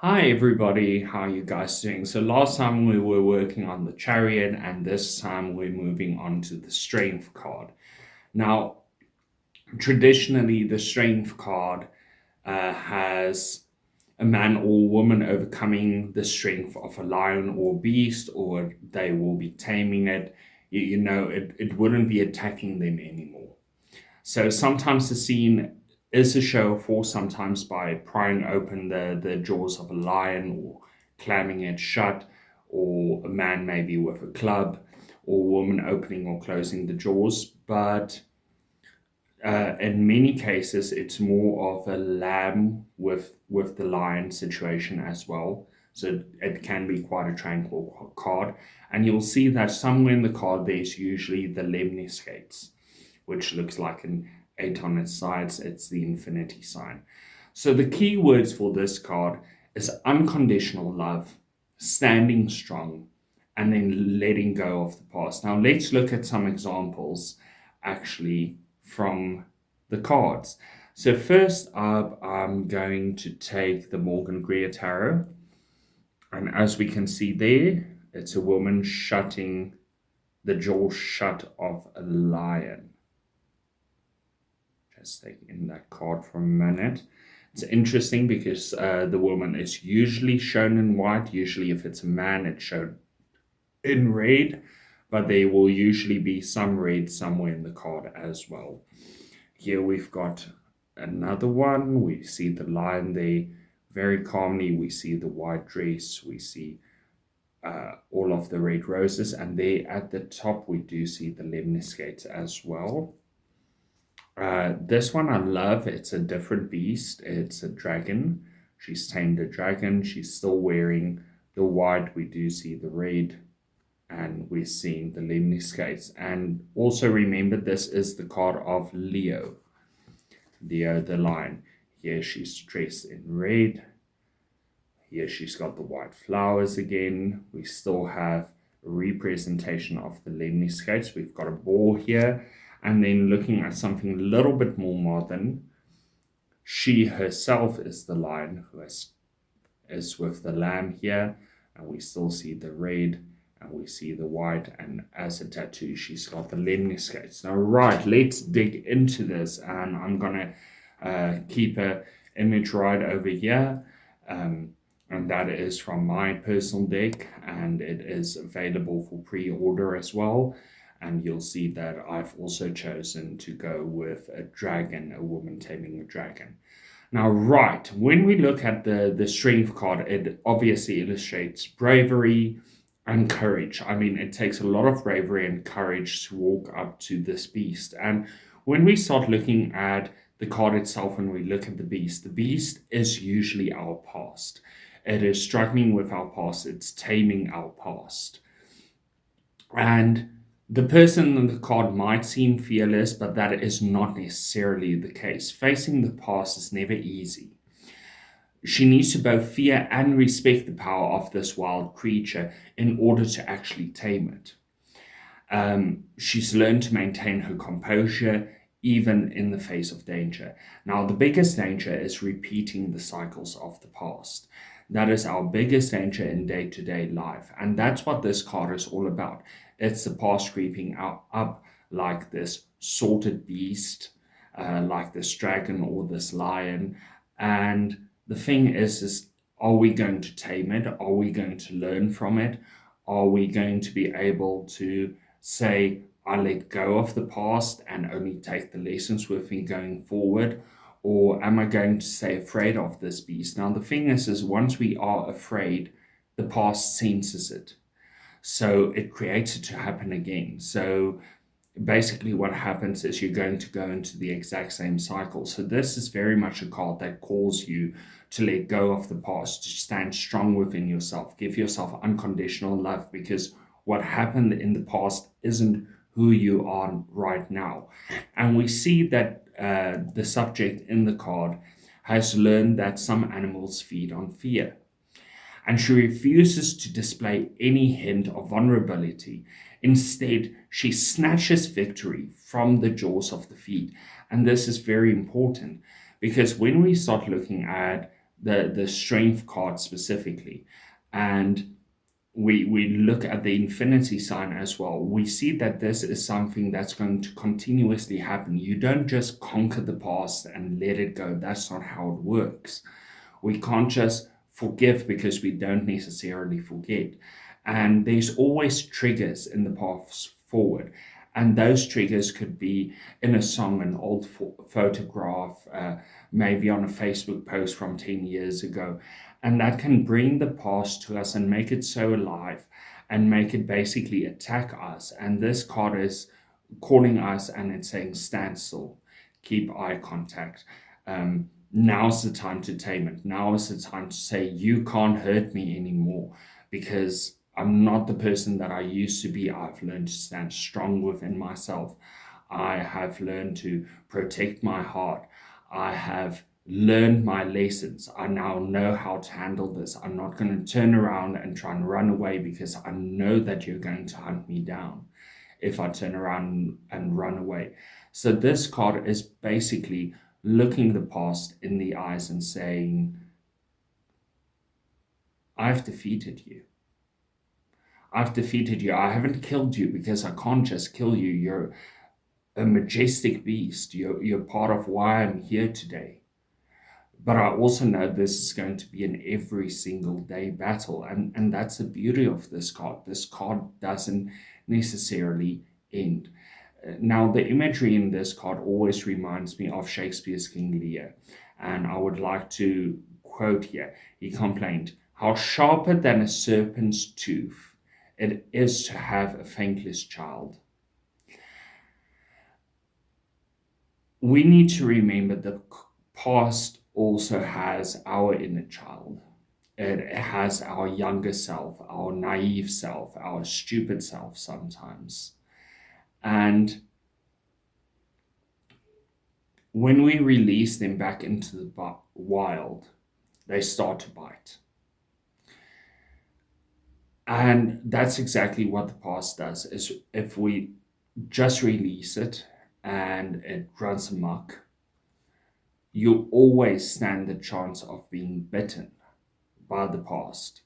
Hi everybody, how are you guys doing? So last time we were working on the chariot and this time we're moving on to the strength card. Now, traditionally the strength card has a man or woman overcoming the strength of a lion or beast, or they will be taming it. It wouldn't be attacking them anymore. So sometimes the scene is a show of force, sometimes by prying open the jaws of a lion or clamming it shut, or a man maybe with a club, or a woman opening or closing the jaws. But in many cases, it's more of a lamb with the lion situation as well. So it can be quite a tranquil card. And you'll see that somewhere in the card, there's usually the lemniscates, which looks like an 8 on its sides. It's the infinity sign. So the key words for this card is unconditional love, standing strong, and then letting go of the past. Now let's look at some examples actually from the cards. So first up, I'm going to take the Morgan Greer Tarot. And as we can see there, it's a woman shutting the jaw shut of a lion. Just take in that card for a minute. It's interesting because the woman is usually shown in white. Usually if it's a man, it's shown in red, but there will usually be some red somewhere in the card as well. Here we've got another one. We see the lion there very calmly. We see the white dress. We see all of the red roses. And there at the top, we do see the lemniscates as well. This one I love. It's a different beast. It's a dragon. She's tamed a dragon. She's still wearing the white. We do see the red. And we're seeing the lemniscates. And also remember, this is the card of Leo. Leo the lion. Here she's dressed in red. Here she's got the white flowers again. We still have a representation of the lemniscates. We've got a boar here. And then looking at something a little bit more modern, she herself is the lion who is with the lamb here. And we still see the red. And we see the white, and as a tattoo, she's got the lemniscates. Now, right, let's dig into this, and I'm gonna keep a image right over here, and that is from my personal deck, and it is available for pre-order as well. And you'll see that I've also chosen to go with a dragon, a woman taming a dragon. Now, right, when we look at the strength card, it obviously illustrates bravery and courage. I mean, it takes a lot of bravery and courage to walk up to this beast. And when we start looking at the card itself, when we look at the beast is usually our past. It is struggling with our past, it's taming our past. And the person in the card might seem fearless, but that is not necessarily the case. Facing the past is never easy. She needs to both fear and respect the power of this wild creature in order to actually tame it. She's learned to maintain her composure even in the face of danger. Now, the biggest danger is repeating the cycles of the past. That is our biggest danger in day-to-day life. And that's what this card is all about. It's the past creeping up like this sorted beast, like this dragon or this lion. And the thing is, are we going to tame it? Are we going to learn from it? Are we going to be able to say, I let go of the past and only take the lessons with me going forward? Or am I going to stay afraid of this beast? Now, the thing is once we are afraid, the past senses it. So it creates it to happen again. So basically what happens is you're going to go into the exact same cycle. So this is very much a card that calls you to let go of the past, to stand strong within yourself, give yourself unconditional love, because what happened in the past isn't who you are right now. And we see that the subject in the card has learned that some animals feed on fear. And she refuses to display any hint of vulnerability. Instead, she snatches victory from the jaws of defeat. And this is very important because when we start looking at the strength card specifically, and we look at the infinity sign as well, we see that this is something that's going to continuously happen. You don't just conquer the past and let it go. That's not how it works. We can't just forgive because we don't necessarily forget. And there's always triggers in the paths forward. And those triggers could be in a song, an old photograph, maybe on a Facebook post from 10 years ago. And that can bring the past to us and make it so alive and make it basically attack us. And this card is calling us and it's saying, stand still, keep eye contact. Now's the time to tame it. Now is the time to say, you can't hurt me anymore because I'm not the person that I used to be. I've learned to stand strong within myself. I have learned to protect my heart. I have learned my lessons. I now know how to handle this. I'm not going to turn around and try and run away because I know that you're going to hunt me down if I turn around and run away. So this card is basically looking the past in the eyes and saying, I've defeated you. I've defeated you. I haven't killed you because I can't just kill you. You're a majestic beast. You're part of why I'm here today. But I also know this is going to be an every single day battle. And that's the beauty of this card. This card doesn't necessarily end. Now, the imagery in this card always reminds me of Shakespeare's King Lear. And I would like to quote here. He complained, "How sharper than a serpent's tooth it is to have a thankless child." We need to remember the past also has our inner child. It has our younger self, our naive self, our stupid self sometimes. And when we release them back into the wild, they start to bite. And that's exactly what the past does, is if we just release it and it runs amok, you always stand the chance of being bitten by the past.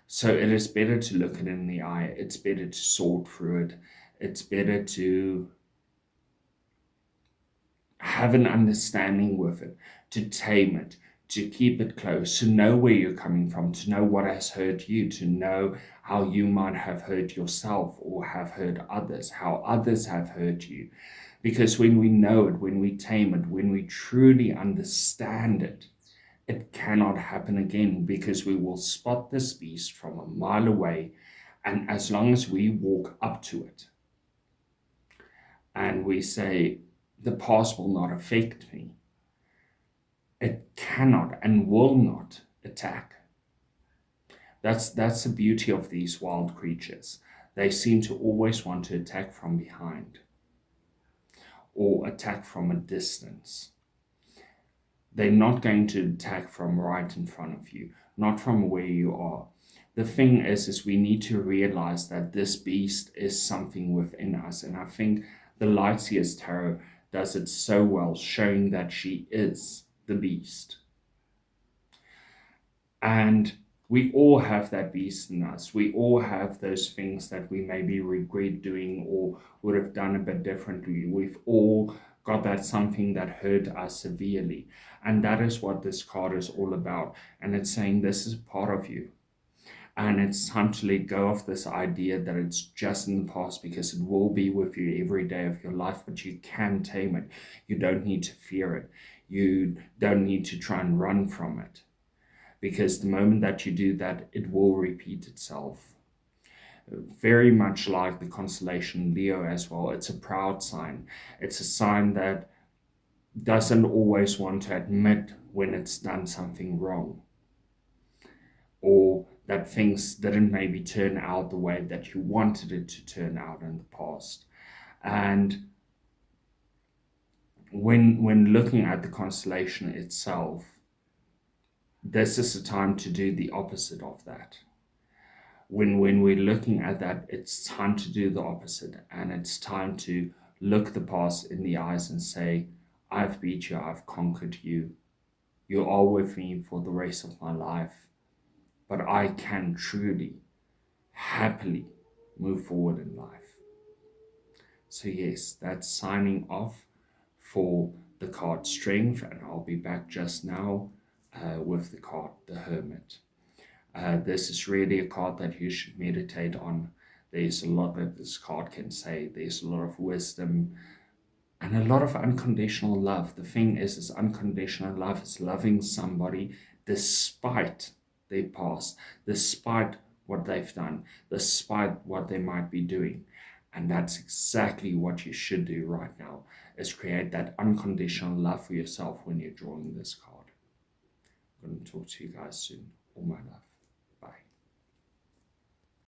So it is better to look it in the eye. It's better to sort through it. It's better to have an understanding with it, to tame it, to keep it close, to know where you're coming from, to know what has hurt you, to know how you might have hurt yourself or have hurt others, how others have hurt you. Because when we know it, when we tame it, when we truly understand it, it cannot happen again, because we will spot this beast from a mile away. And as long as we walk up to it and we say, the past will not affect me, it cannot and will not attack. That's the beauty of these wild creatures. They seem to always want to attack from behind or attack from a distance. They're not going to attack from right in front of you, not from where you are. The thing is we need to realize that this beast is something within us. And I think the Lightseers Tarot does it so well, showing that she is the beast. And we all have that beast in us. We all have those things that we maybe regret doing or would have done a bit differently. We've all got that something that hurt us severely. And that is what this card is all about. And it's saying this is part of you. And it's time to let go of this idea that it's just in the past, because it will be with you every day of your life, but you can tame it. You don't need to fear it. You don't need to try and run from it, because the moment that you do that, it will repeat itself. Very much like the constellation Leo as well. It's a proud sign. It's a sign that doesn't always want to admit when it's done something wrong, or that things didn't maybe turn out the way that you wanted it to turn out in the past. And when looking at the constellation itself, this is the time to do the opposite of that. When we're looking at that, it's time to do the opposite, and it's time to look the past in the eyes and say, I've beat you, I've conquered you, You are with me for the rest of my life, but I can truly, happily move forward in life. So, yes, that's signing off for the card Strength, and I'll be back just now with the card The Hermit. This is really a card that you should meditate on. There's a lot that this card can say. There's a lot of wisdom and a lot of unconditional love. The thing is unconditional love is loving somebody despite their past, despite what they've done, despite what they might be doing. And that's exactly what you should do right now, is create that unconditional love for yourself when you're drawing this card. I'm going to talk to you guys soon. All my love.